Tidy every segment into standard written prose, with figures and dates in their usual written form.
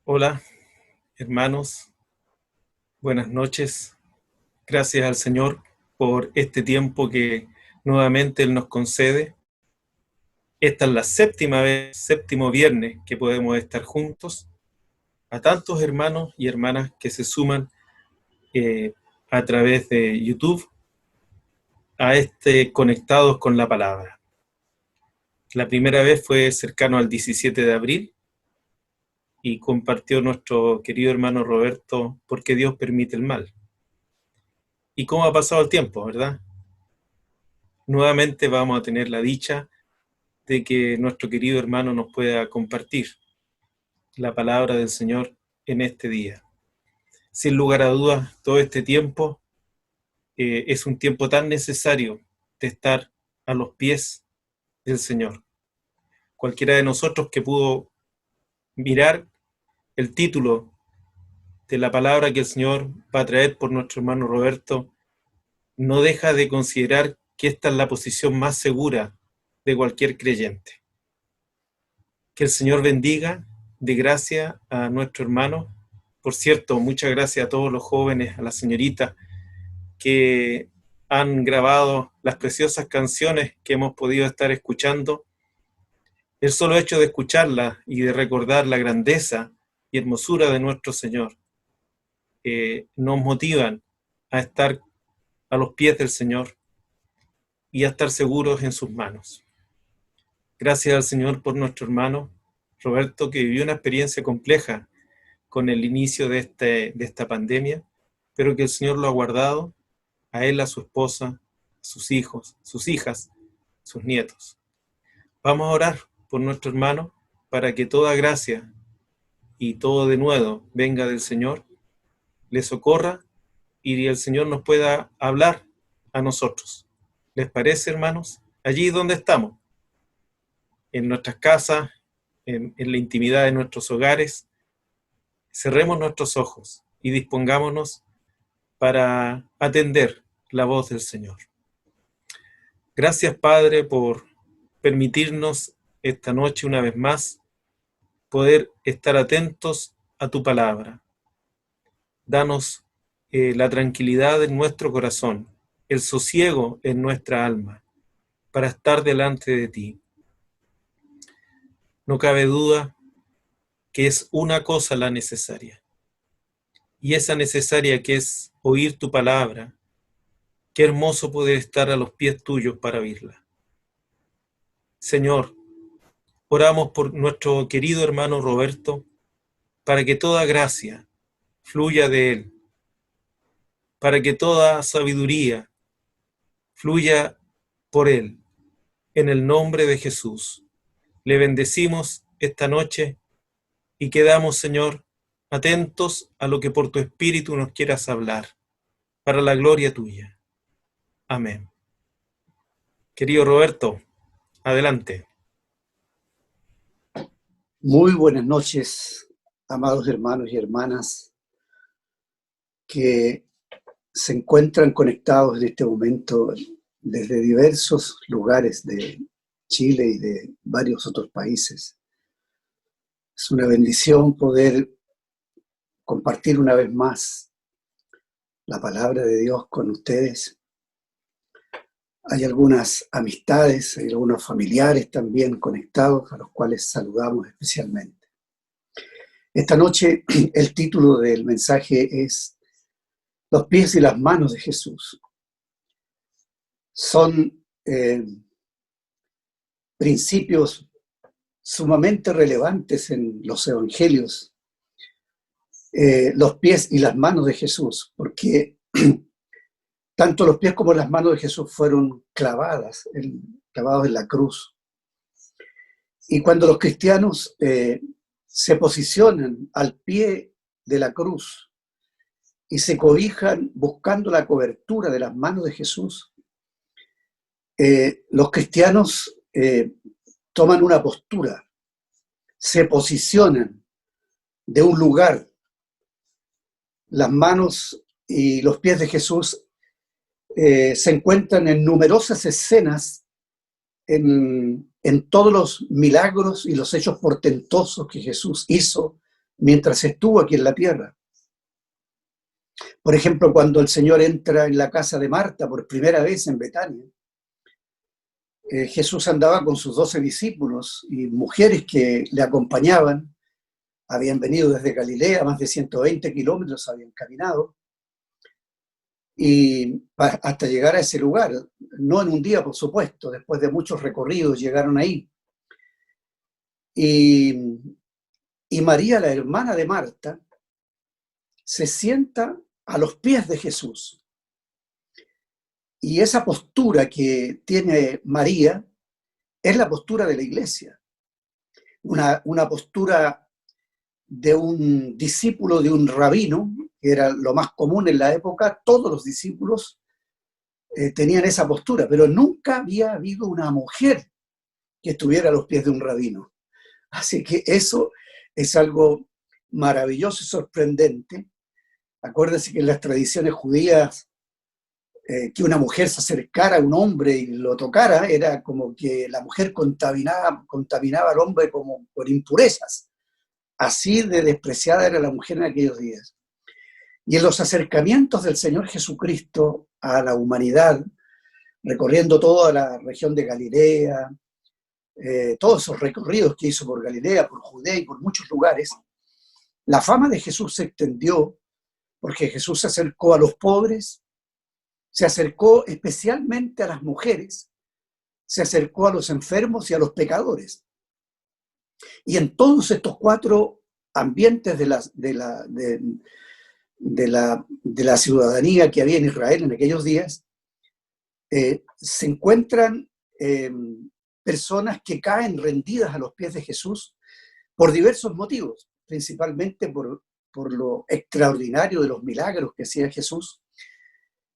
Hola, hermanos, buenas noches. Gracias al Señor por este tiempo que nuevamente Él nos concede. Esta es la séptima vez, séptimo viernes que podemos estar juntos. A tantos hermanos y hermanas que se suman eh, a través de YouTube a este Conectados con la Palabra. La primera vez fue cercano al 17 de abril y compartió nuestro querido hermano Roberto ¿Por qué Dios permite el mal? Y cómo ha pasado el tiempo, ¿verdad? Nuevamente vamos a tener la dicha de que nuestro querido hermano nos pueda compartir la palabra del Señor en este día. Sin lugar a dudas, todo este tiempo es un tiempo tan necesario de estar a los pies del Señor. Cualquiera de nosotros que pudo mirar el título de la palabra que el Señor va a traer por nuestro hermano Roberto, no deja de considerar que esta es la posición más segura de cualquier creyente. Que el Señor bendiga de gracia a nuestro hermano. Por cierto, muchas gracias a todos los jóvenes, a las señoritas que han grabado las preciosas canciones que hemos podido estar escuchando. El solo hecho de escucharlas y de recordar la grandeza y hermosura de nuestro Señor nos motivan a estar a los pies del Señor y a estar seguros en sus manos. Gracias al Señor por nuestro hermano Roberto, que vivió una experiencia compleja con el inicio de esta pandemia, pero que el Señor lo ha guardado, a él, a su esposa, a sus hijos, sus hijas, sus nietos. Vamos a orar por nuestro hermano para que toda gracia y todo denuedo venga del Señor, le socorra y el Señor nos pueda hablar a nosotros. ¿Les parece, hermanos? Allí donde estamos, en nuestras casas, en la intimidad de nuestros hogares, cerremos nuestros ojos y dispongámonos para atender la voz del Señor. Gracias, Padre, por permitirnos esta noche una vez más poder estar atentos a tu palabra. Danos la tranquilidad en nuestro corazón, el sosiego en nuestra alma, para estar delante de ti. No cabe duda que es una cosa la necesaria, y esa necesaria que es oír tu palabra. Qué hermoso poder estar a los pies tuyos para oírla. Señor, oramos por nuestro querido hermano Roberto, para que toda gracia fluya de él, para que toda sabiduría fluya por él. En el nombre de Jesús, le bendecimos esta noche y quedamos, Señor, atentos a lo que por tu Espíritu nos quieras hablar, para la gloria tuya. Amén. Querido Roberto, adelante. Muy buenas noches, amados hermanos y hermanas que se encuentran conectados en este momento desde diversos lugares de Chile y de varios otros países. Es una bendición poder compartir una vez más la palabra de Dios con ustedes. Hay algunas amistades, hay algunos familiares también conectados a los cuales saludamos especialmente. Esta noche el título del mensaje es Los pies y las manos de Jesús. Son principios sumamente relevantes en los evangelios, los pies y las manos de Jesús, porque tanto los pies como las manos de Jesús fueron clavados en la cruz. Y cuando los cristianos se posicionan al pie de la cruz y se cobijan buscando la cobertura de las manos de Jesús, los cristianos toman una postura, se posicionan de un lugar. Las manos y los pies de Jesús se encuentran en numerosas escenas en todos los milagros y los hechos portentosos que Jesús hizo mientras estuvo aquí en la tierra. Por ejemplo, cuando el Señor entra en la casa de Marta por primera vez en Betania, Jesús andaba con sus 12 discípulos y mujeres que le acompañaban. Habían venido desde Galilea, más de 120 kilómetros habían caminado, y hasta llegar a ese lugar, no en un día, por supuesto, después de muchos recorridos llegaron ahí. Y María, la hermana de Marta, se sienta a los pies de Jesús. Y esa postura que tiene María es la postura de la iglesia, una postura de un discípulo, de un rabino, que era lo más común en la época. Todos los discípulos tenían esa postura, pero nunca había habido una mujer que estuviera a los pies de un rabino. Así que eso es algo maravilloso y sorprendente. Acuérdense que en las tradiciones judías, que una mujer se acercara a un hombre y lo tocara, era como que la mujer contaminaba al hombre como por impurezas. Así de despreciada era la mujer en aquellos días. Y en los acercamientos del Señor Jesucristo a la humanidad, recorriendo toda la región de Galilea, todos esos recorridos que hizo por Galilea, por Judea y por muchos lugares, la fama de Jesús se extendió porque Jesús se acercó a los pobres, se acercó especialmente a las mujeres, se acercó a los enfermos y a los pecadores. Y en todos estos 4 ambientes de la ciudadanía que había en Israel en aquellos días, se encuentran personas que caen rendidas a los pies de Jesús por diversos motivos, principalmente por lo extraordinario de los milagros que hacía Jesús.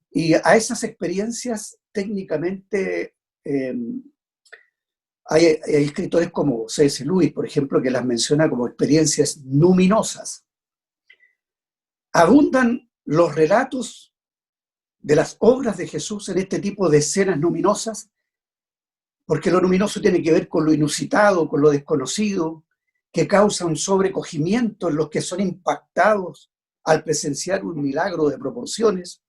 Y a esas experiencias técnicamente hay escritores como C.S. Lewis, por ejemplo, que las menciona como experiencias numinosas. Abundan los relatos de las obras de Jesús en este tipo de escenas numinosas, porque lo luminoso tiene que ver con lo inusitado, con lo desconocido, que causa un sobrecogimiento en los que son impactados al presenciar un milagro de proporciones.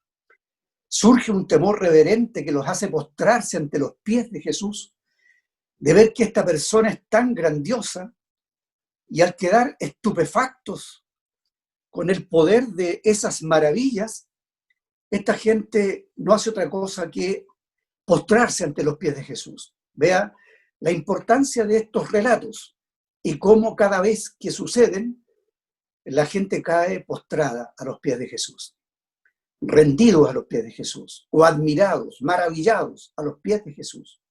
Surge un temor reverente que los hace postrarse ante los pies de Jesús, de ver que esta persona es tan grandiosa, y al quedar estupefactos con el poder de esas maravillas, esta gente no hace otra cosa que postrarse ante los pies de Jesús. Vea la importancia de estos relatos y cómo cada vez que suceden, la gente cae postrada a los pies de Jesús, rendidos a los pies de Jesús, o admirados, maravillados a los pies de Jesús.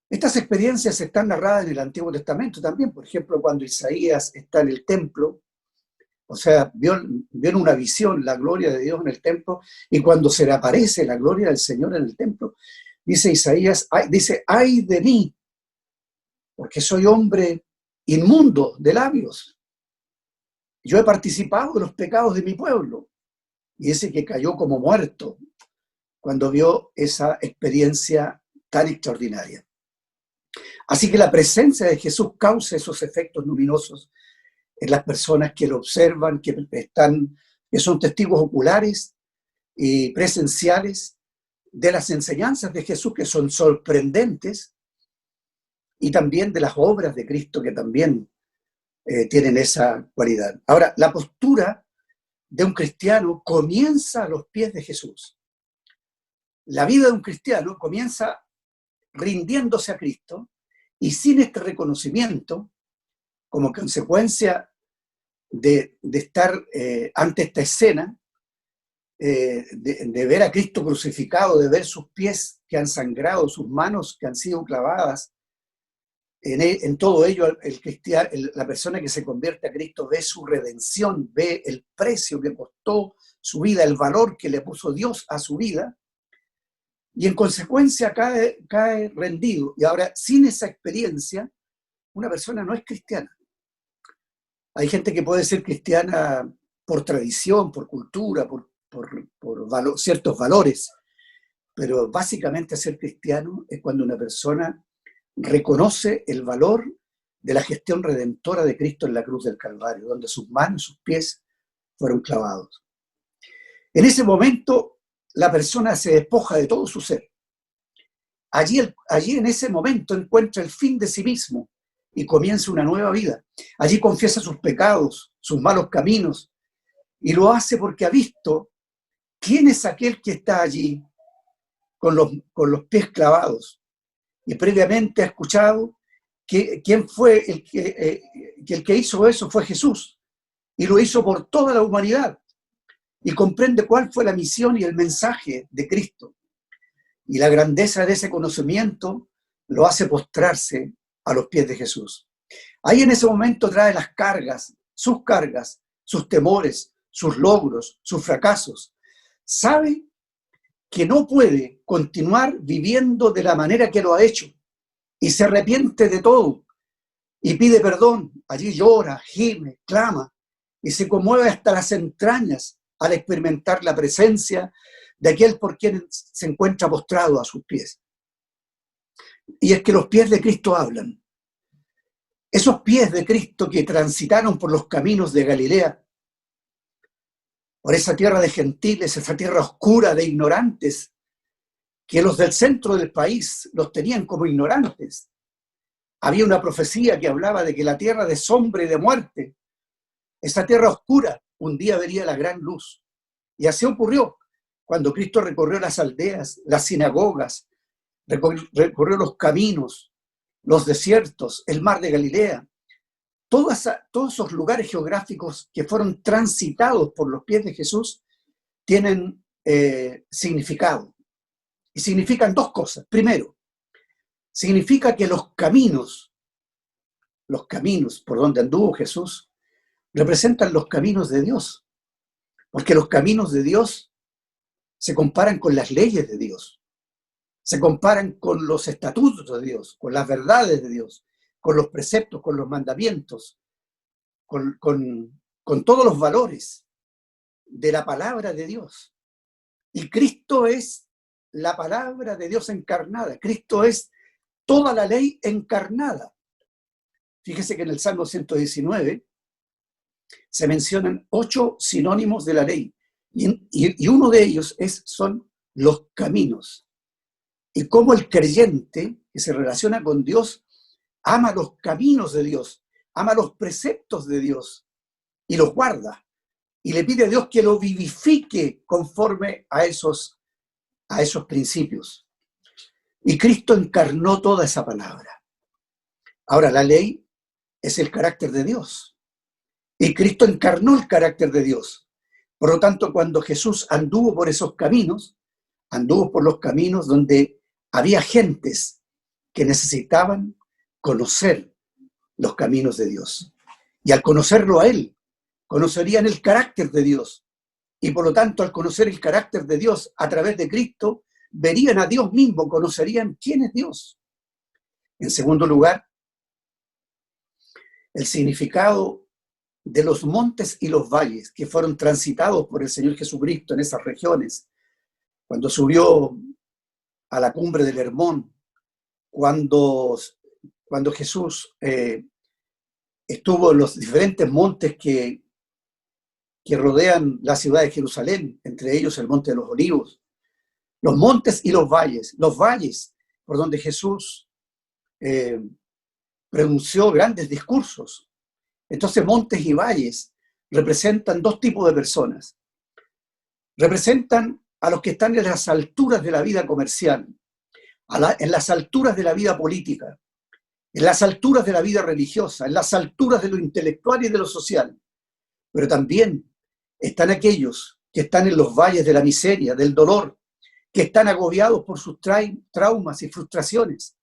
Estas experiencias están narradas en el Antiguo Testamento también. Por ejemplo, cuando Isaías está en el templo, o sea, vio en una visión la gloria de Dios en el templo, y cuando se le aparece la gloria del Señor en el templo, dice Isaías, ay de mí, porque soy hombre inmundo de labios. Yo he participado de los pecados de mi pueblo. Y ese que cayó como muerto cuando vio esa experiencia tan extraordinaria. Así que la presencia de Jesús causa esos efectos luminosos en las personas que lo observan, que son testigos oculares y presenciales de las enseñanzas de Jesús, que son sorprendentes, y también de las obras de Cristo, que también tienen esa cualidad. Ahora, la postura de un cristiano comienza a los pies de Jesús. La vida de un cristiano comienza rindiéndose a Cristo, y sin este reconocimiento, como consecuencia de estar ante esta escena, de ver a Cristo crucificado, de ver sus pies que han sangrado, sus manos que han sido clavadas, en todo ello la persona que se convierte a Cristo ve su redención, ve el precio que costó su vida, el valor que le puso Dios a su vida, y en consecuencia cae rendido. Y ahora, sin esa experiencia, una persona no es cristiana. Hay gente que puede ser cristiana por tradición, por cultura, por ciertos valores, pero básicamente ser cristiano es cuando una persona reconoce el valor de la gestión redentora de Cristo en la cruz del Calvario, donde sus manos y sus pies fueron clavados. En ese momento, la persona se despoja de todo su ser. Allí en ese momento encuentra el fin de sí mismo y comienza una nueva vida. Allí confiesa sus pecados, sus malos caminos, y lo hace porque ha visto quién es aquel que está allí con los pies clavados. Y previamente ha escuchado que quién fue el que hizo eso fue Jesús, y lo hizo por toda la humanidad. Y comprende cuál fue la misión y el mensaje de Cristo. Y la grandeza de ese conocimiento lo hace postrarse a los pies de Jesús. Ahí en ese momento trae las cargas, sus temores, sus logros, sus fracasos. Sabe que no puede continuar viviendo de la manera que lo ha hecho y se arrepiente de todo y pide perdón. Allí llora, gime, clama y se conmueve hasta las entrañas al experimentar la presencia de aquel por quien se encuentra postrado a sus pies. Y es que los pies de Cristo hablan. Esos pies de Cristo que transitaron por los caminos de Galilea, por esa tierra de gentiles, esa tierra oscura de ignorantes, que los del centro del país los tenían como ignorantes. Había una profecía que hablaba de que la tierra de sombra y de muerte, esa tierra oscura, un día vería la gran luz. Y así ocurrió. Cuando Cristo recorrió las aldeas, las sinagogas, recorrió los caminos, los desiertos, el mar de Galilea, todos esos lugares geográficos que fueron transitados por los pies de Jesús tienen significado. Y significan dos cosas. Primero, significa que los caminos por donde anduvo Jesús, representan los caminos de Dios. Porque los caminos de Dios se comparan con las leyes de Dios, se comparan con los estatutos de Dios, con las verdades de Dios, con los preceptos, con los mandamientos, con todos los valores de la palabra de Dios. Y Cristo es la palabra de Dios encarnada. Cristo es toda la ley encarnada. Fíjese que en el Salmo 119 se mencionan 8 sinónimos de la ley. Y uno de ellos son los caminos. Y cómo el creyente que se relaciona con Dios ama los caminos de Dios, ama los preceptos de Dios y los guarda. Y le pide a Dios que lo vivifique conforme a esos principios. Y Cristo encarnó toda esa palabra. Ahora, la ley es el carácter de Dios. Y Cristo encarnó el carácter de Dios. Por lo tanto, cuando Jesús anduvo por esos caminos, anduvo por los caminos donde había gentes que necesitaban conocer los caminos de Dios. Y al conocerlo a Él, conocerían el carácter de Dios. Y por lo tanto, al conocer el carácter de Dios a través de Cristo, verían a Dios mismo, conocerían quién es Dios. En segundo lugar, el significado de los montes y los valles que fueron transitados por el Señor Jesucristo en esas regiones, cuando subió a la cumbre del Hermón, cuando Jesús estuvo en los diferentes montes que rodean la ciudad de Jerusalén, entre ellos el Monte de los Olivos, los montes y los valles por donde Jesús pronunció grandes discursos. Entonces, montes y valles representan dos tipos de personas. Representan a los que están en las alturas de la vida comercial, en las alturas de la vida política, en las alturas de la vida religiosa, en las alturas de lo intelectual y de lo social. Pero también están aquellos que están en los valles de la miseria, del dolor, que están agobiados por sus traumas y frustraciones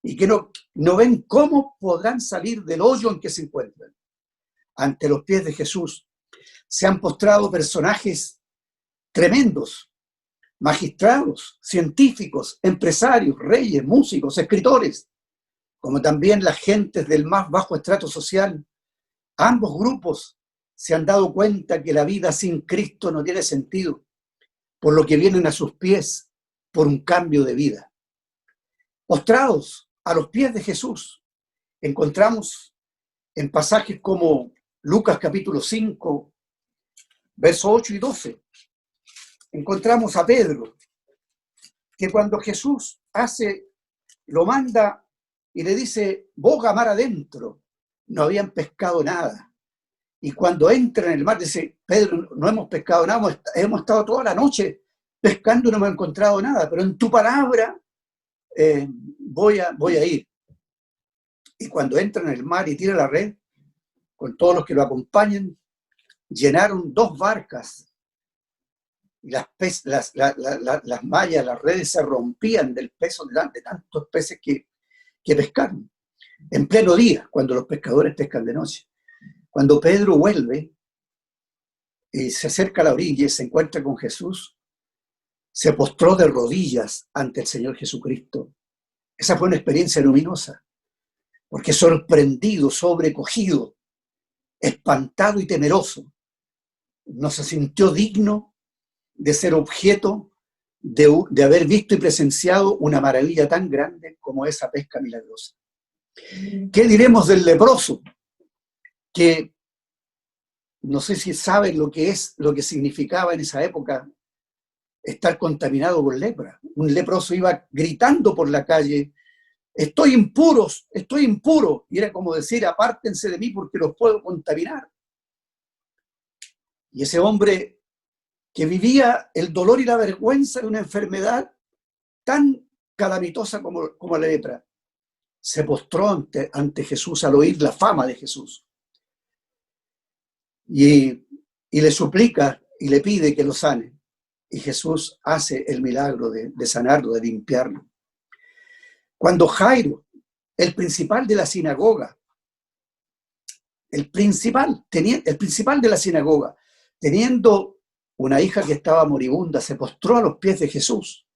y que no ven cómo podrán salir del hoyo en que se encuentran. Ante los pies de Jesús se han postrado personajes tremendos, magistrados, científicos, empresarios, reyes, músicos, escritores, como también las gentes del más bajo estrato social. Ambos grupos se han dado cuenta que la vida sin Cristo no tiene sentido, por lo que vienen a sus pies por un cambio de vida. Postrados a los pies de Jesús, encontramos en pasajes como Lucas capítulo 5, versos 8 y 12, encontramos a Pedro, que cuando Jesús lo manda y le dice, boga mar adentro, no habían pescado nada. Y cuando entra en el mar, dice, Pedro, no hemos pescado nada, hemos estado toda la noche pescando y no hemos encontrado nada, pero en tu palabra voy a ir. Y cuando entra en el mar y tira la red, con todos los que lo acompañan, llenaron 2 barcas. Y las mallas, las redes se rompían del peso de tantos peces que pescaron. En pleno día, cuando los pescadores pescan de noche. Cuando Pedro vuelve y se acerca a la orilla y se encuentra con Jesús, se postró de rodillas ante el Señor Jesucristo. Esa fue una experiencia luminosa, porque sorprendido, sobrecogido, espantado y temeroso, no se sintió digno de ser objeto de haber visto y presenciado una maravilla tan grande como esa pesca milagrosa. ¿Qué diremos del leproso? Que no sé si saben lo que significaba en esa época estar contaminado con lepra. Un leproso iba gritando por la calle, estoy impuro, y era como decir, apártense de mí porque los puedo contaminar. Y ese hombre que vivía el dolor y la vergüenza de una enfermedad tan calamitosa como la lepra, se postró ante Jesús al oír la fama de Jesús. Y le suplica y le pide que lo sane. Y Jesús hace el milagro de sanarlo, de limpiarlo. Cuando Jairo, el principal de la sinagoga, teniendo una hija que estaba moribunda, se postró a los pies de Jesús,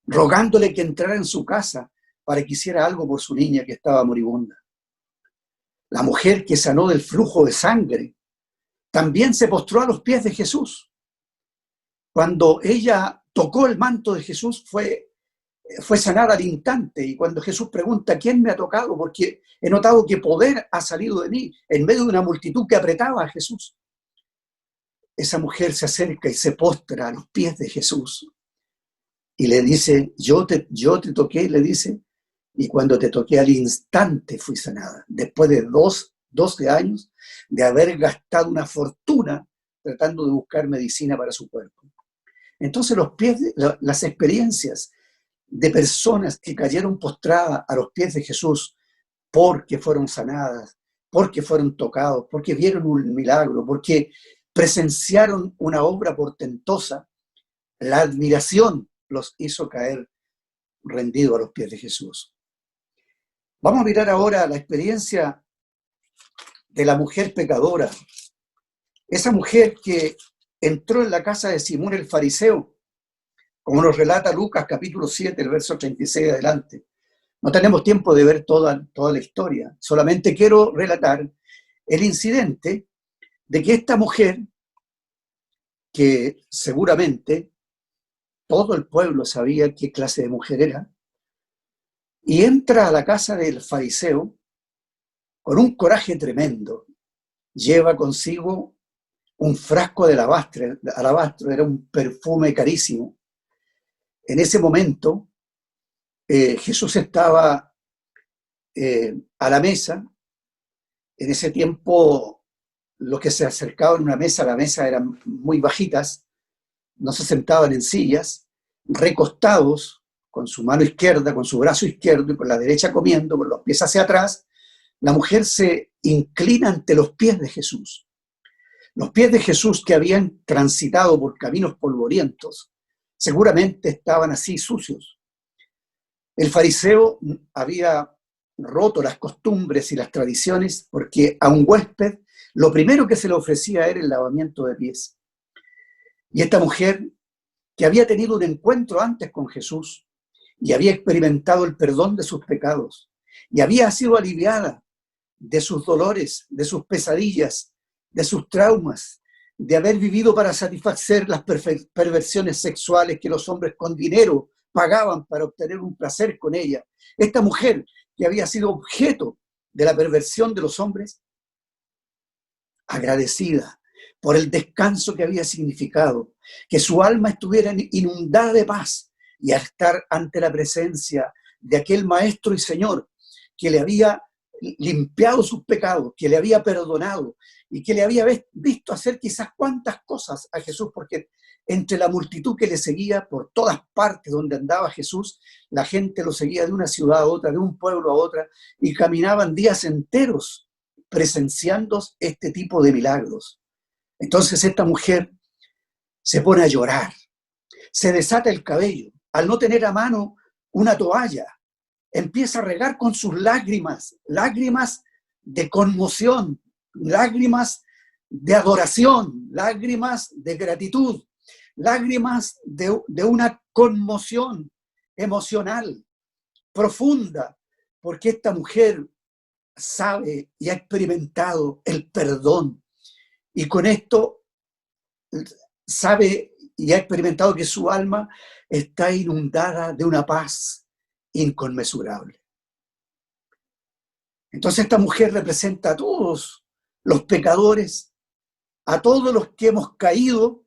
rogándole que entrara en su casa para que hiciera algo por su niña que estaba moribunda. La mujer que sanó del flujo de sangre también se postró a los pies de Jesús. Cuando ella tocó el manto de Jesús, fue sanada al instante. Y cuando Jesús pregunta, ¿quién me ha tocado? Porque he notado que poder ha salido de mí, en medio de una multitud que apretaba a Jesús. Esa mujer se acerca y se postra a los pies de Jesús. Y le dice, yo te toqué, le dice, y cuando te toqué al instante fui sanada. Después de 12 años de haber gastado una fortuna tratando de buscar medicina para su cuerpo. Entonces las experiencias de personas que cayeron postradas a los pies de Jesús porque fueron sanadas, porque fueron tocados, porque vieron un milagro, porque presenciaron una obra portentosa, la admiración los hizo caer rendidos a los pies de Jesús. Vamos a mirar ahora la experiencia de la mujer pecadora. Esa mujer que entró en la casa de Simón el fariseo, como nos relata Lucas capítulo 7, el verso 36 adelante. No tenemos tiempo de ver toda la historia, solamente quiero relatar el incidente de que esta mujer, que seguramente todo el pueblo sabía qué clase de mujer era, y entra a la casa del fariseo con un coraje tremendo. Lleva consigo un frasco de alabastro, era un perfume carísimo. En ese momento, Jesús estaba a la mesa. En ese tiempo, los que se acercaban a una mesa, la mesa eran muy bajitas, no se sentaban en sillas, recostados, con su mano izquierda, con su brazo izquierdo y con la derecha comiendo, con los pies hacia atrás. La mujer se inclina ante los pies de Jesús. Los pies de Jesús, que habían transitado por caminos polvorientos, seguramente estaban así sucios. El fariseo había roto las costumbres y las tradiciones porque a un huésped lo primero que se le ofrecía era el lavamiento de pies. Y esta mujer, que había tenido un encuentro antes con Jesús y había experimentado el perdón de sus pecados y había sido aliviada de sus dolores, de sus pesadillas, de sus traumas, de haber vivido para satisfacer las perversiones sexuales que los hombres con dinero pagaban para obtener un placer con ella. Esta mujer, que había sido objeto de la perversión de los hombres, agradecida por el descanso que había significado, que su alma estuviera inundada de paz, y al estar ante la presencia de aquel Maestro y Señor que le había limpiado sus pecados, que le había perdonado y que le había visto hacer quizás cuantas cosas a Jesús, porque entre la multitud que le seguía por todas partes donde andaba Jesús, la gente lo seguía de una ciudad a otra, de un pueblo a otra, y caminaban días enteros presenciando este tipo de milagros. Entonces esta mujer se pone a llorar, se desata el cabello, al no tener a mano una toalla, empieza a regar con sus lágrimas, lágrimas de conmoción, lágrimas de adoración, lágrimas de gratitud, lágrimas de una conmoción emocional profunda, porque esta mujer sabe y ha experimentado el perdón, y con esto sabe y ha experimentado que su alma está inundada de una paz inconmensurable. Entonces esta mujer representa a todos los pecadores, a todos los que hemos caído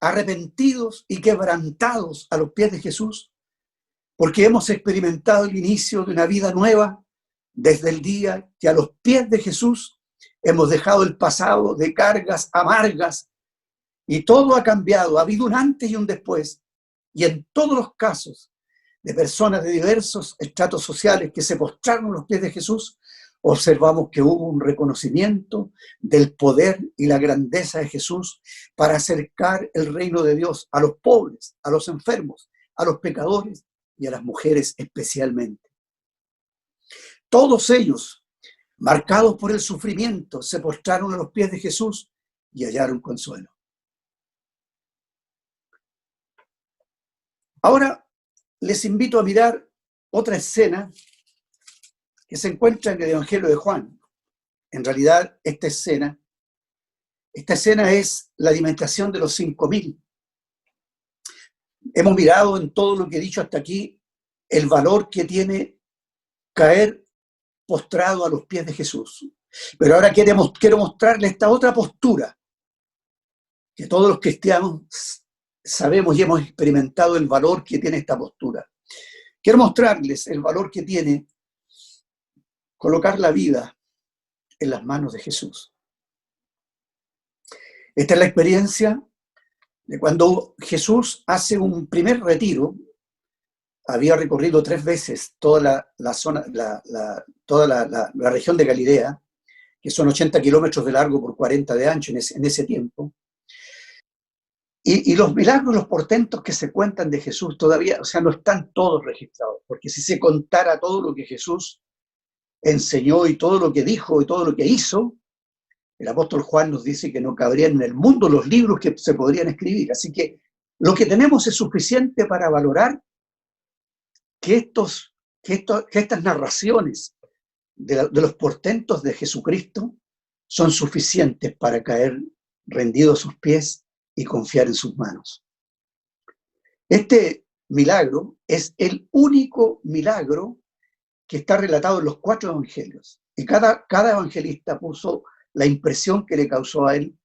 arrepentidos y quebrantados a los pies de Jesús, porque hemos experimentado el inicio de una vida nueva desde el día que a los pies de Jesús hemos dejado el pasado de cargas amargas, y todo ha cambiado. Ha habido un antes y un después, y en todos los casos de personas de diversos estratos sociales que se postraron a los pies de Jesús, observamos que hubo un reconocimiento del poder y la grandeza de Jesús para acercar el reino de Dios a los pobres, a los enfermos, a los pecadores y a las mujeres especialmente. Todos ellos, marcados por el sufrimiento, se postraron a los pies de Jesús y hallaron consuelo. Ahora les invito a mirar otra escena que se encuentra en el Evangelio de Juan. En realidad, esta escena es la alimentación de los 5.000. Hemos mirado en todo lo que he dicho hasta aquí el valor que tiene caer postrado a los pies de Jesús. Pero ahora quiero mostrarle esta otra postura que todos los cristianos sabemos y hemos experimentado el valor que tiene esta postura. Quiero mostrarles el valor que tiene colocar la vida en las manos de Jesús. Esta es la experiencia de cuando Jesús hace un primer retiro. Había recorrido 3 veces toda la región de Galilea, que son 80 kilómetros de largo por 40 de ancho en ese tiempo. Y los milagros, los portentos que se cuentan de Jesús todavía, o sea, no están todos registrados, porque si se contara todo lo que Jesús enseñó y todo lo que dijo y todo lo que hizo, el apóstol Juan nos dice que no cabrían en el mundo los libros que se podrían escribir. Así que lo que tenemos es suficiente para valorar que estas narraciones de los portentos de Jesucristo son suficientes para caer rendido a sus pies y confiar en sus manos. Este milagro es el único milagro que está relatado en los 4 evangelios. Y cada evangelista puso la impresión que le causó a él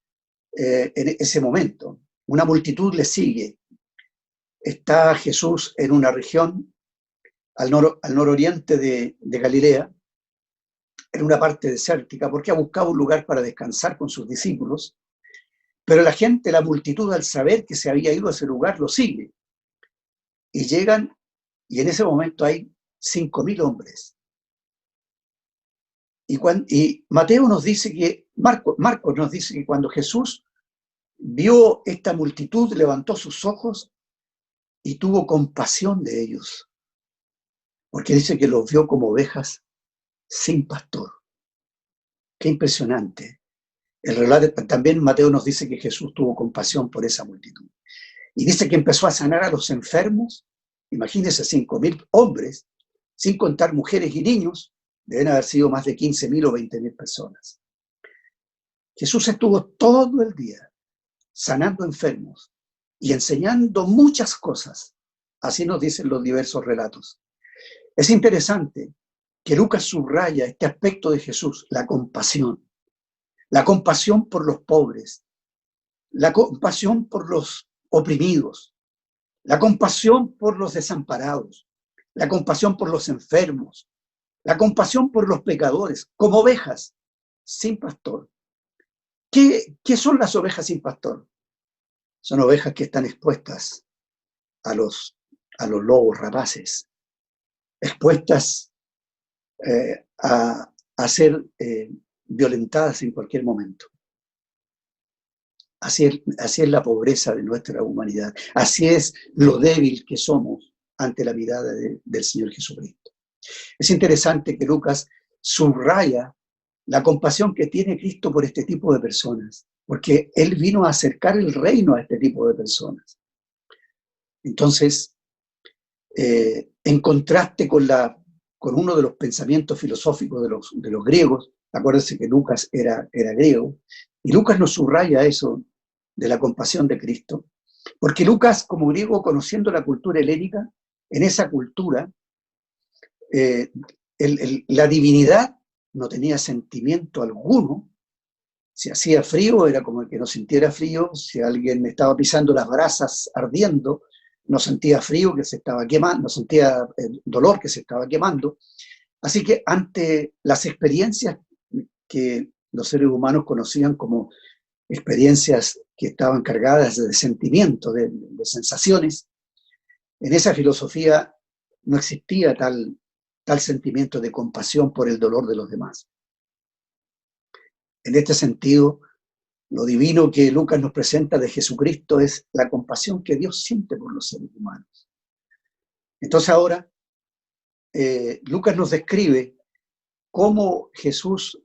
en ese momento. Una multitud le sigue. Está Jesús en una región al nororiente de Galilea, en una parte desértica, porque ha buscado un lugar para descansar con sus discípulos. Pero la gente, la multitud, al saber que se había ido a ese lugar, lo sigue. Y llegan, y en ese momento hay 5.000 hombres. Y Mateo nos dice que, Marcos nos dice que cuando Jesús vio esta multitud, levantó sus ojos y tuvo compasión de ellos. Porque dice que los vio como ovejas sin pastor. Qué impresionante. El relato, también Mateo nos dice que Jesús tuvo compasión por esa multitud. Y dice que empezó a sanar a los enfermos. Imagínense, 5.000 hombres, sin contar mujeres y niños, deben haber sido más de 15.000 o 20.000 personas. Jesús estuvo todo el día sanando enfermos y enseñando muchas cosas. Así nos dicen los diversos relatos. Es interesante que Lucas subraya este aspecto de Jesús, la compasión por los pobres, la compasión por los oprimidos, la compasión por los desamparados, la compasión por los enfermos, la compasión por los pecadores, como ovejas sin pastor. ¿Qué son las ovejas sin pastor? Son ovejas que están expuestas a los lobos rapaces, expuestas a ser violentadas en cualquier momento. Así es la pobreza de nuestra humanidad. Así es lo débil que somos ante la mirada del Señor Jesucristo. Es interesante que Lucas subraya la compasión que tiene Cristo por este tipo de personas, porque Él vino a acercar el reino a este tipo de personas. Entonces, en contraste con uno de los pensamientos filosóficos de los griegos, acuérdense que Lucas era griego, y Lucas nos subraya eso de la compasión de Cristo, porque Lucas, como griego, conociendo la cultura helénica, en esa cultura, la divinidad no tenía sentimiento alguno. Si hacía frío, era como el que no sintiera frío. Si alguien estaba pisando las brasas ardiendo, no sentía frío, que se estaba quemando, no sentía el dolor que se estaba quemando. Así que ante las experiencias que los seres humanos conocían como experiencias que estaban cargadas de sentimientos, de sensaciones, en esa filosofía no existía tal sentimiento de compasión por el dolor de los demás. En este sentido, lo divino que Lucas nos presenta de Jesucristo es la compasión que Dios siente por los seres humanos. Entonces ahora, Lucas nos describe cómo Jesús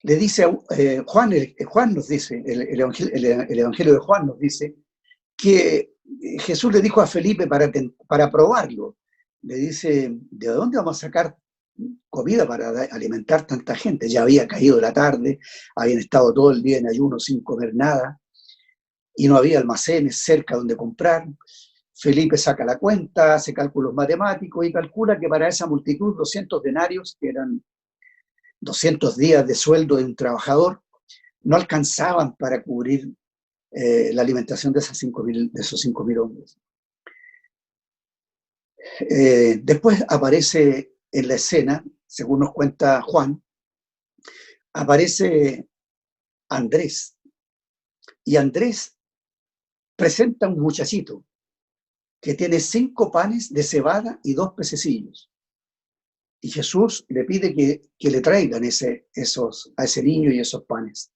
le dice a Juan nos dice, el Evangelio de Juan nos dice, que Jesús le dijo a Felipe para probarlo, le dice, ¿de dónde vamos a sacar comida para alimentar tanta gente? Ya había caído la tarde, habían estado todo el día en ayuno sin comer nada, y no había almacenes cerca donde comprar. Felipe saca la cuenta, hace cálculos matemáticos y calcula que para esa multitud 200 denarios, que eran 200 días de sueldo de un trabajador, no alcanzaban para cubrir la alimentación de esos 5.000 hombres. Después aparece en la escena, según nos cuenta Juan, aparece Andrés. Y Andrés presenta a un muchachito que tiene 5 panes de cebada y 2 pececillos. Y Jesús le pide que le traigan a ese niño y esos panes.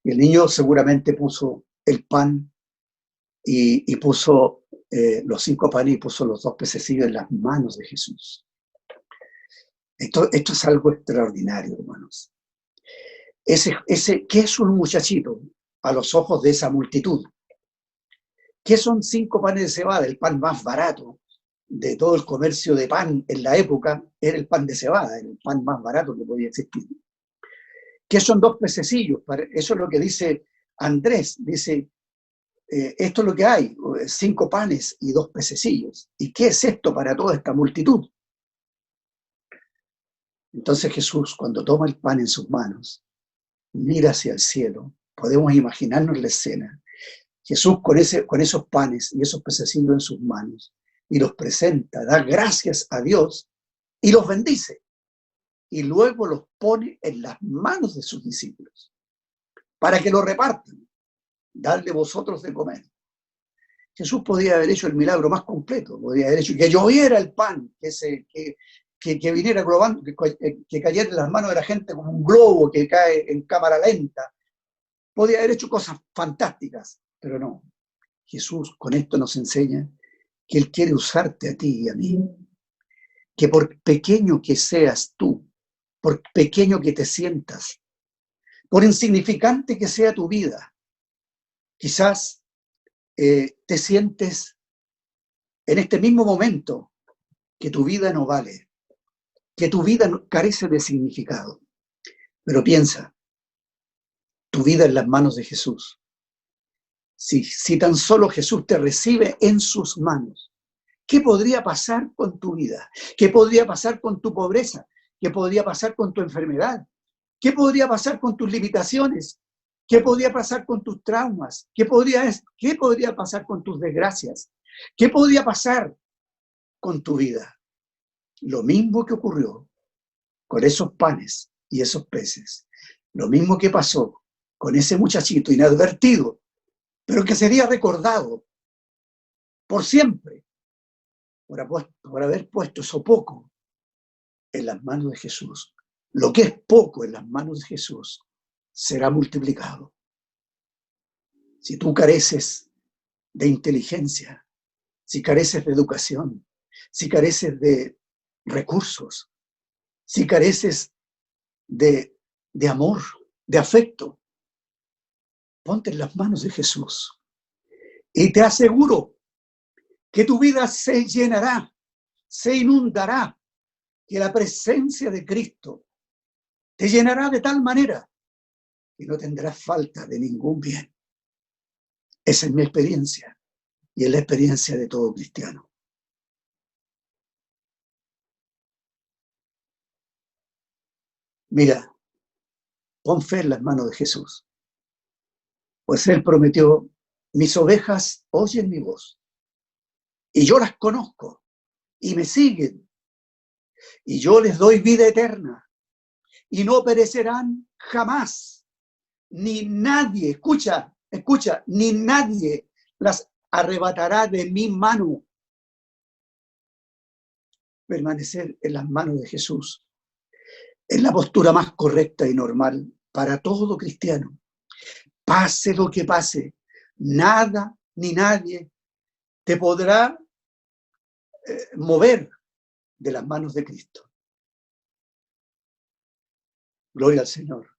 Y el niño seguramente puso el pan y puso los 5 panes y puso los 2 pececillos en las manos de Jesús. Esto es algo extraordinario, hermanos. ¿Qué es un muchachito a los ojos de esa multitud? ¿Qué son 5 panes de cebada? El pan más barato de todo el comercio de pan en la época era el pan de cebada, el pan más barato que podía existir. ¿Qué son 2 pececillos? Eso es lo que dice Andrés. Dice, esto es lo que hay, 5 panes y 2 pececillos. ¿Y qué es esto para toda esta multitud? Entonces Jesús, cuando toma el pan en sus manos, mira hacia el cielo. Podemos imaginarnos la escena. Jesús con esos panes y esos pececillos en sus manos, y los presenta, da gracias a Dios y los bendice. Y luego los pone en las manos de sus discípulos para que lo repartan. Dadle vosotros de comer. Jesús podía haber hecho el milagro más completo, podía haber hecho que lloviera el pan, que viniera globando, que cayera en las manos de la gente como un globo que cae en cámara lenta. Podía haber hecho cosas fantásticas, pero no. Jesús con esto nos enseña que Él quiere usarte a ti y a mí. Que por pequeño que seas tú, por pequeño que te sientas, por insignificante que sea tu vida, quizás te sientes en este mismo momento que tu vida no vale, que tu vida carece de significado. Pero piensa, tu vida en las manos de Jesús. Si tan solo Jesús te recibe en sus manos, ¿qué podría pasar con tu vida? ¿Qué podría pasar con tu pobreza? ¿Qué podría pasar con tu enfermedad? ¿Qué podría pasar con tus limitaciones? ¿Qué podría pasar con tus traumas? ¿Qué podría pasar con tus desgracias? ¿Qué podría pasar con tu vida? Lo mismo que ocurrió con esos panes y esos peces. Lo mismo que pasó con ese muchachito inadvertido, pero que sería recordado por siempre por haber puesto eso poco en las manos de Jesús. Lo que es poco en las manos de Jesús será multiplicado. Si tú careces de inteligencia, si careces de educación, si careces de recursos, si careces de amor, de afecto, ponte en las manos de Jesús. Y te aseguro que tu vida se llenará, se inundará, que la presencia de Cristo te llenará de tal manera que no tendrás falta de ningún bien. Esa es mi experiencia y es la experiencia de todo cristiano. Mira, pon fe en las manos de Jesús, pues Él prometió: mis ovejas oyen mi voz y yo las conozco y me siguen y yo les doy vida eterna y no perecerán jamás, ni nadie, escucha, ni nadie las arrebatará de mi mano. Permanecer en las manos de Jesús es la postura más correcta y normal para todo cristiano. Pase lo que pase, nada ni nadie te podrá mover de las manos de Cristo. Gloria al Señor.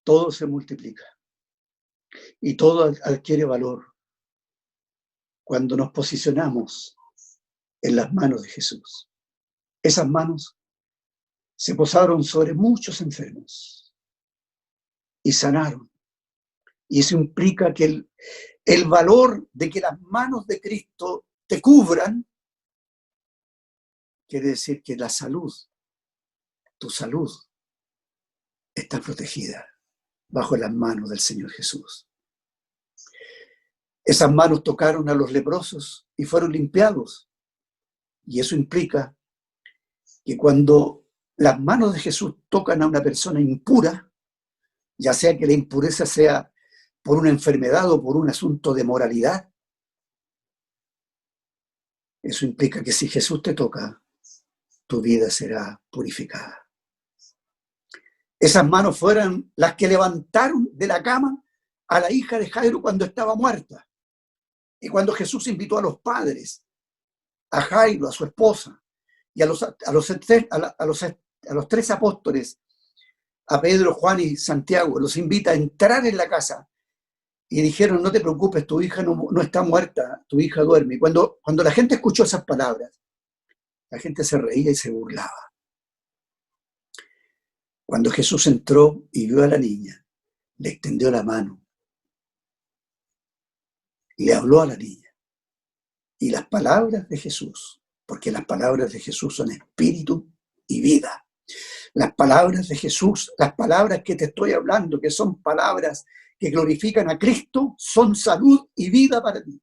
Todo se multiplica y todo adquiere valor cuando nos posicionamos en las manos de Jesús. Esas manos se posaron sobre muchos enfermos y sanaron. Y eso implica que el valor de que las manos de Cristo te cubran, quiere decir que la salud, tu salud, está protegida bajo las manos del Señor Jesús. Esas manos tocaron a los leprosos y fueron limpiados. Y eso implica que cuando las manos de Jesús tocan a una persona impura, ya sea que la impureza sea por una enfermedad o por un asunto de moralidad, eso implica que si Jesús te toca, tu vida será purificada. Esas manos fueron las que levantaron de la cama a la hija de Jairo cuando estaba muerta. Y cuando Jesús invitó a los padres, a Jairo, a su esposa, y a los tres apóstoles, a Pedro, Juan y Santiago, los invita a entrar en la casa. Y dijeron: no te preocupes, tu hija no está muerta, tu hija duerme. Y cuando la gente escuchó esas palabras, la gente se reía y se burlaba. Cuando Jesús entró y vio a la niña, le extendió la mano, le habló a la niña. Y las palabras de Jesús, porque las palabras de Jesús son espíritu y vida. Las palabras de Jesús, las palabras que te estoy hablando, que son palabras que glorifican a Cristo, son salud y vida para ti.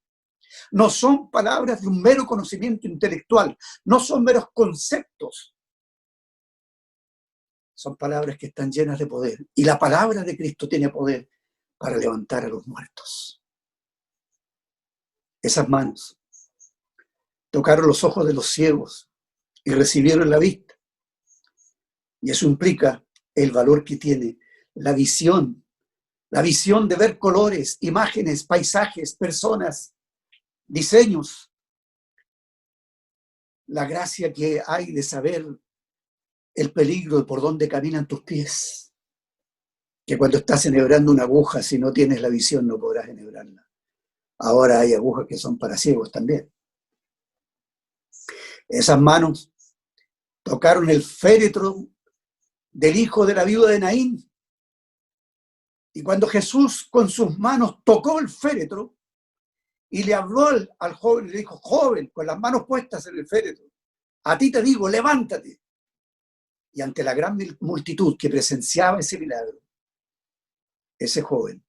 No son palabras de un mero conocimiento intelectual, no son meros conceptos. Son palabras que están llenas de poder. Y la palabra de Cristo tiene poder para levantar a los muertos. Esas manos tocaron los ojos de los ciegos y recibieron la vista. Y eso implica el valor que tiene la visión de ver colores, imágenes, paisajes, personas, diseños. La gracia que hay de saber el peligro de por dónde caminan tus pies. Que cuando estás enhebrando una aguja, si no tienes la visión, no podrás enhebrarla. Ahora hay agujas que son para ciegos también. Esas manos tocaron el féretro del hijo de la viuda de Naín. Y cuando Jesús con sus manos tocó el féretro y le habló al joven, le dijo: joven, con las manos puestas en el féretro, a ti te digo, levántate. Y ante la gran multitud que presenciaba ese milagro, ese joven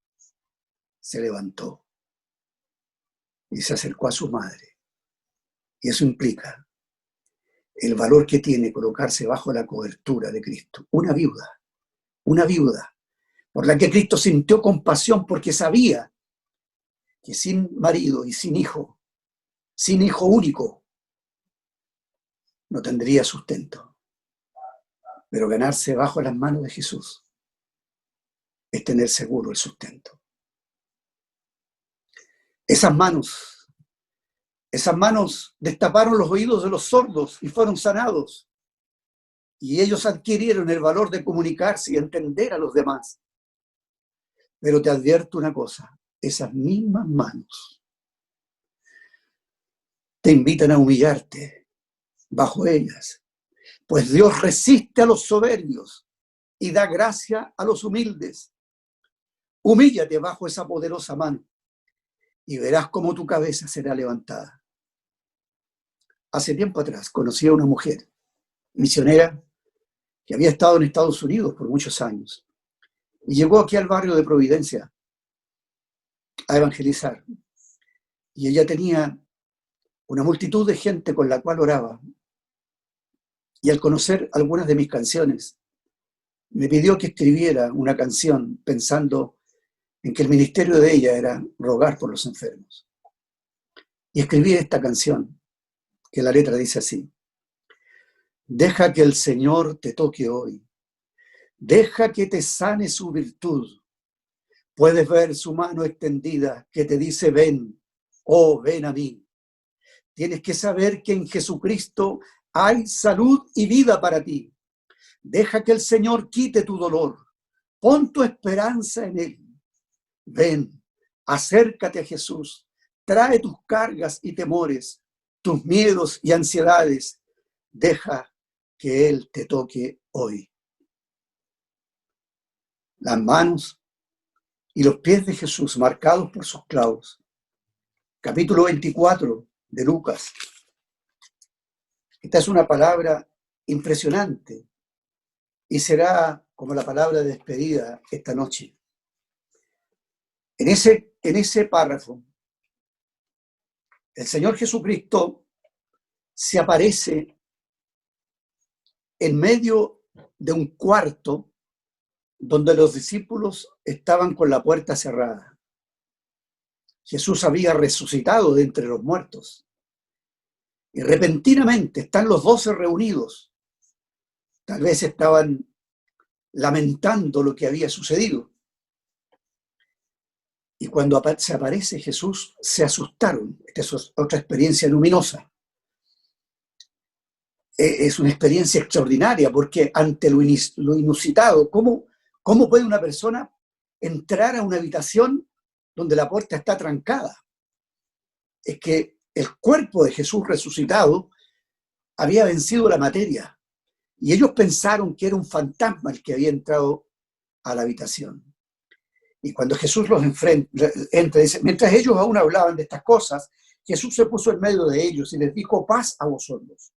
se levantó y se acercó a su madre. Y eso implica el valor que tiene colocarse bajo la cobertura de Cristo. Una viuda por la que Cristo sintió compasión porque sabía que sin marido y sin hijo único, no tendría sustento. Pero ganarse bajo las manos de Jesús es tener seguro el sustento. Esas manos destaparon los oídos de los sordos y fueron sanados. Y ellos adquirieron el valor de comunicarse y entender a los demás. Pero te advierto una cosa, esas mismas manos te invitan a humillarte bajo ellas, pues Dios resiste a los soberbios y da gracia a los humildes. Humíllate bajo esa poderosa mano y verás cómo tu cabeza será levantada. Hace tiempo atrás conocí a una mujer misionera que había estado en Estados Unidos por muchos años y llegó aquí al barrio de Providencia a evangelizar. Y ella tenía una multitud de gente con la cual oraba. Y al conocer algunas de mis canciones, me pidió que escribiera una canción pensando en que el ministerio de ella era rogar por los enfermos. Y escribí esta canción, que la letra dice así: deja que el Señor te toque hoy, deja que te sane su virtud. Puedes ver su mano extendida que te dice ven, oh ven a mí. Tienes que saber que en Jesucristo hay salud y vida para ti. Deja que el Señor quite tu dolor. Pon tu esperanza en Él. Ven, acércate a Jesús. Trae tus cargas y temores, tus miedos y ansiedades. Deja que Él te toque hoy. Las manos y los pies de Jesús marcados por sus clavos. Capítulo 24 de Lucas. Esta es una palabra impresionante y será como la palabra de despedida esta noche. En ese párrafo, el Señor Jesucristo se aparece en medio de un cuarto donde los discípulos estaban con la puerta cerrada. Jesús había resucitado de entre los muertos. Y repentinamente están los 12 reunidos. Tal vez estaban lamentando lo que había sucedido. Y cuando se aparece Jesús, se asustaron. Esta es otra experiencia luminosa. Es una experiencia extraordinaria porque ante lo inusitado, ¿cómo puede una persona entrar a una habitación donde la puerta está trancada? Es que el cuerpo de Jesús resucitado había vencido la materia y ellos pensaron que era un fantasma el que había entrado a la habitación. Y cuando Jesús los entra, dice, mientras ellos aún hablaban de estas cosas, Jesús se puso en medio de ellos y les dijo, paz a vosotros.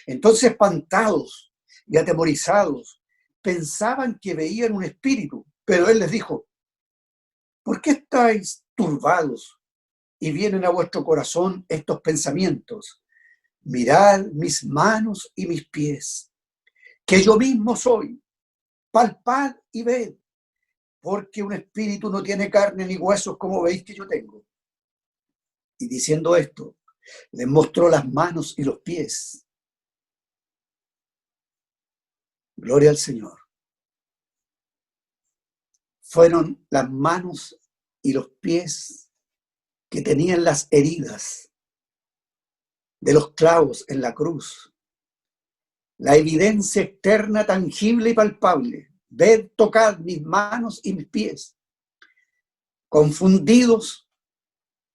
Entonces, espantados y atemorizados, pensaban que veían un espíritu, pero Él les dijo, ¿por qué estáis turbados y vienen a vuestro corazón estos pensamientos? Mirad mis manos y mis pies, que yo mismo soy. Palpad y ved, porque un espíritu no tiene carne ni huesos como veis que yo tengo. Y diciendo esto, les mostró las manos y los pies. Gloria al Señor. Fueron las manos y los pies que tenían las heridas de los clavos en la cruz. La evidencia externa, tangible y palpable. Ved, tocad mis manos y mis pies. Confundidos,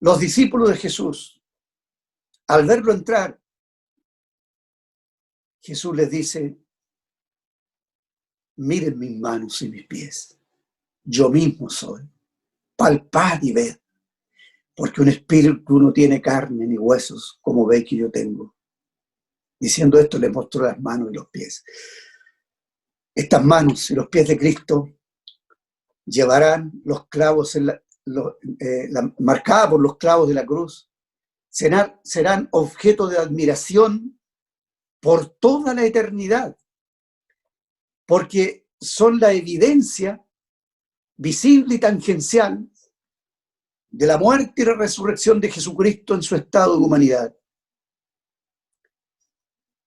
los discípulos de Jesús, al verlo entrar, Jesús les dice, miren mis manos y mis pies. Yo mismo soy. Palpad y ved, porque un espíritu no tiene carne ni huesos, como veis que yo tengo. Diciendo esto, le mostró las manos y los pies. Estas manos y los pies de Cristo llevarán los clavos marcadas por los clavos de la cruz. Serán objeto de admiración por toda la eternidad, porque son la evidencia visible y tangencial de la muerte y la resurrección de Jesucristo en su estado de humanidad.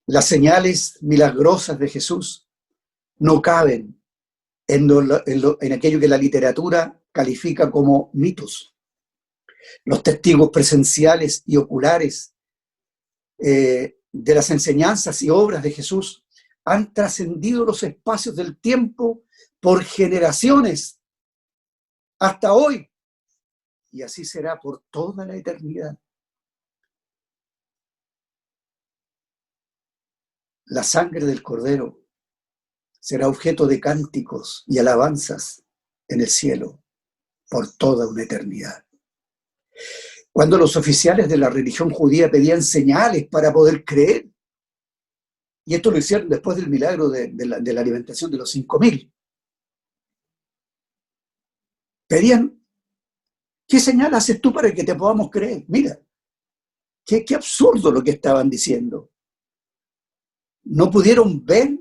Las señales milagrosas de Jesús no caben en aquello que la literatura califica como mitos. Los testigos presenciales y oculares de las enseñanzas y obras de Jesús han trascendido los espacios del tiempo por generaciones hasta hoy, y así será por toda la eternidad. La sangre del Cordero será objeto de cánticos y alabanzas en el cielo por toda una eternidad. Cuando los oficiales de la religión judía pedían señales para poder creer, y esto lo hicieron después del milagro de la alimentación de los 5.000, pedían, ¿qué señal haces tú para que te podamos creer? Mira, qué absurdo lo que estaban diciendo. No pudieron ver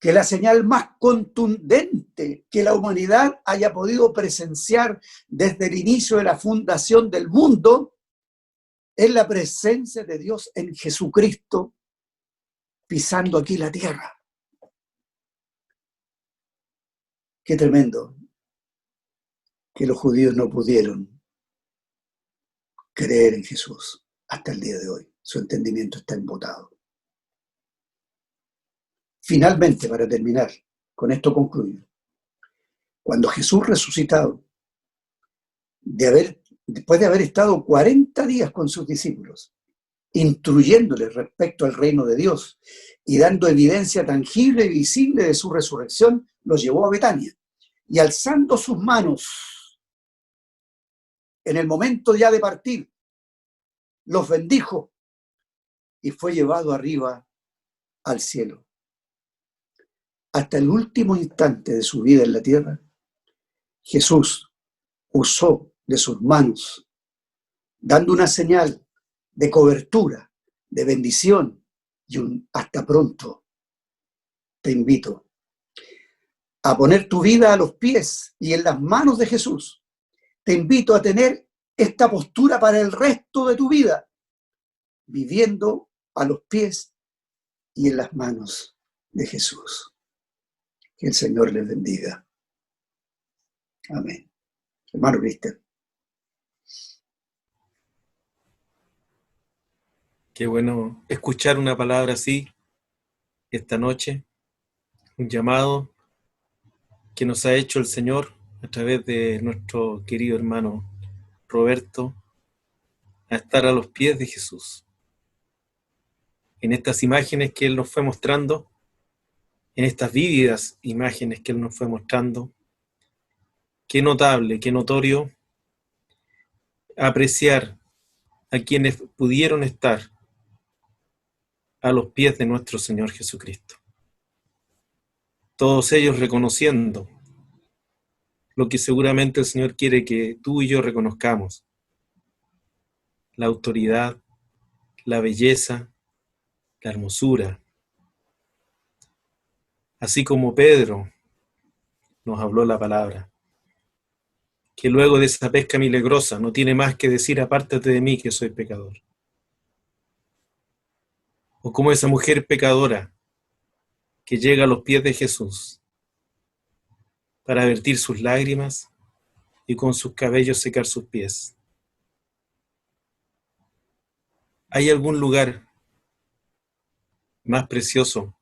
que la señal más contundente que la humanidad haya podido presenciar desde el inicio de la fundación del mundo es la presencia de Dios en Jesucristo pisando aquí la tierra. Qué tremendo que los judíos no pudieron creer en Jesús hasta el día de hoy. Su entendimiento está embotado. Finalmente, para terminar, con esto concluyo. Cuando Jesús resucitado, después de haber estado 40 días con sus discípulos, instruyéndoles respecto al reino de Dios y dando evidencia tangible y visible de su resurrección, los llevó a Betania. Y alzando sus manos, en el momento ya de partir, los bendijo y fue llevado arriba al cielo. Hasta el último instante de su vida en la tierra, Jesús usó de sus manos, dando una señal de cobertura, de bendición y un hasta pronto. Te invito a poner tu vida a los pies y en las manos de Jesús. Te invito a tener esta postura para el resto de tu vida, viviendo a los pies y en las manos de Jesús. Que el Señor les bendiga. Amén. Hermano Cristian. Qué bueno escuchar una palabra así esta noche, un llamado que nos ha hecho el Señor a través de nuestro querido hermano Roberto a estar a los pies de Jesús. En estas imágenes que Él nos fue mostrando, en estas vívidas imágenes que Él nos fue mostrando, qué notable, qué notorio apreciar a quienes pudieron estar a los pies de nuestro Señor Jesucristo. Todos ellos reconociendo lo que seguramente el Señor quiere que tú y yo reconozcamos: la autoridad, la belleza, la hermosura. Así como Pedro nos habló la palabra, que luego de esa pesca milagrosa no tiene más que decir: apártate de mí que soy pecador. O como esa mujer pecadora que llega a los pies de Jesús para vertir sus lágrimas y con sus cabellos secar sus pies. ¿Hay algún lugar más precioso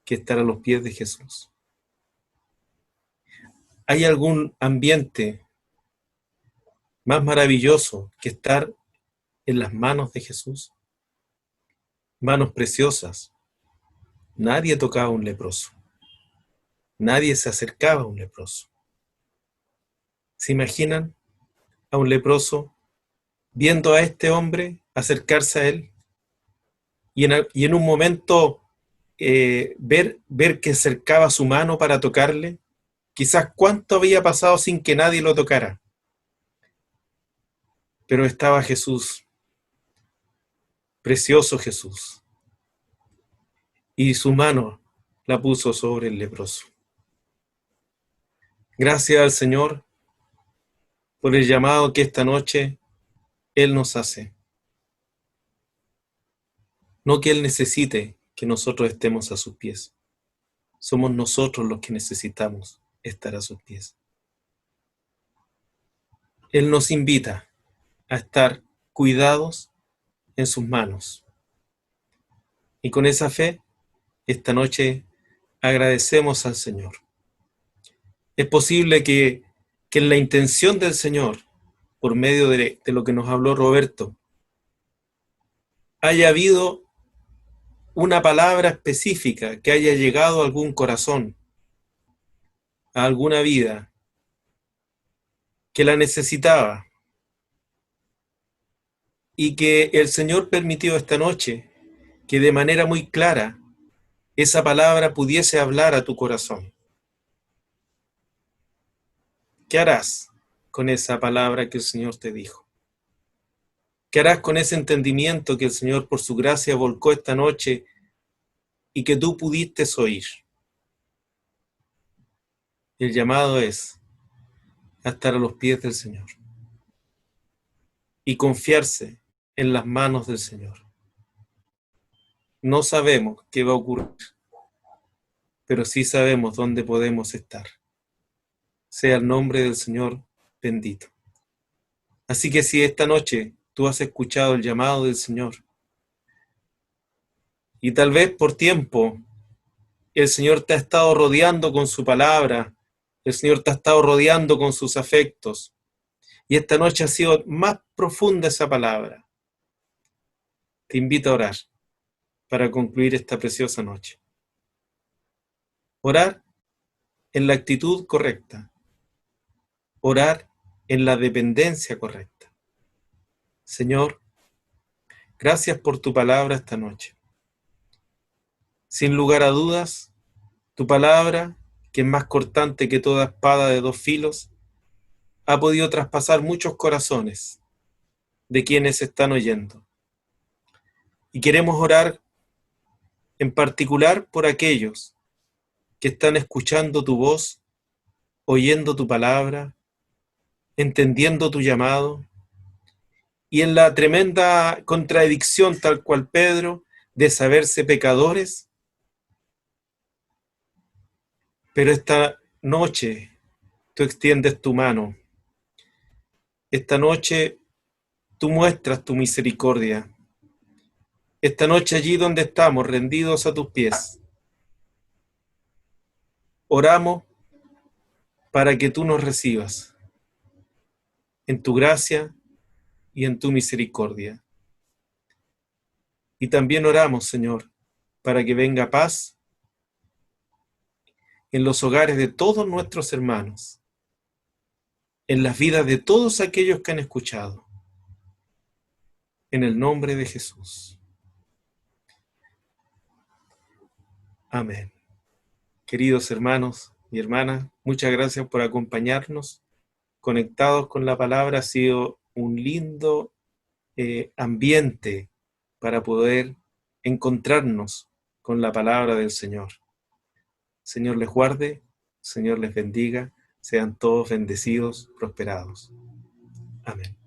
que estar a los pies de Jesús? ¿Hay algún ambiente más maravilloso que estar en las manos de Jesús? Manos preciosas. Nadie tocaba a un leproso. Nadie se acercaba a un leproso. ¿Se imaginan a un leproso viendo a este hombre acercarse a él y en un momento ver que acercaba su mano para tocarle, quizás cuánto había pasado sin que nadie lo tocara. Pero estaba Jesús, precioso Jesús, y su mano la puso sobre el leproso. Gracias al Señor por el llamado que esta noche Él nos hace. No que Él necesite que nosotros estemos a sus pies. Somos nosotros los que necesitamos estar a sus pies. Él nos invita a estar cuidados en sus manos. Y con esa fe, esta noche agradecemos al Señor. Es posible que en la intención del Señor, por medio de lo que nos habló Roberto, haya habido una palabra específica que haya llegado a algún corazón, a alguna vida, que la necesitaba, y que el Señor permitió esta noche que de manera muy clara esa palabra pudiese hablar a tu corazón. ¿Qué harás con esa palabra que el Señor te dijo? ¿Qué harás con ese entendimiento que el Señor por su gracia volcó esta noche y que tú pudiste oír? El llamado es a estar a los pies del Señor y confiarse en las manos del Señor. No sabemos qué va a ocurrir, pero sí sabemos dónde podemos estar. Sea el nombre del Señor bendito. Así que si esta noche tú has escuchado el llamado del Señor y tal vez por tiempo el Señor te ha estado rodeando con su palabra, el Señor te ha estado rodeando con sus afectos, y esta noche ha sido más profunda esa palabra, te invito a orar para concluir esta preciosa noche. Orar en la actitud correcta, orar en la dependencia correcta. Señor, gracias por tu palabra esta noche. Sin lugar a dudas, tu palabra, que es más cortante que toda espada de 2 filos, ha podido traspasar muchos corazones de quienes están oyendo. Y queremos orar en particular por aquellos que están escuchando tu voz, oyendo tu palabra, entendiendo tu llamado, y en la tremenda contradicción, tal cual Pedro, de saberse pecadores. Pero esta noche tú extiendes tu mano. Esta noche tú muestras tu misericordia. Esta noche allí donde estamos, rendidos a tus pies, oramos para que tú nos recibas en tu gracia y en tu misericordia. Y también oramos, Señor, para que venga paz en los hogares de todos nuestros hermanos, en las vidas de todos aquellos que han escuchado. En el nombre de Jesús. Amén. Queridos hermanos y hermanas, muchas gracias por acompañarnos. Conectados con la palabra, ha sido un lindo ambiente para poder encontrarnos con la palabra del Señor. Señor les guarde, Señor les bendiga, sean todos bendecidos, prosperados. Amén.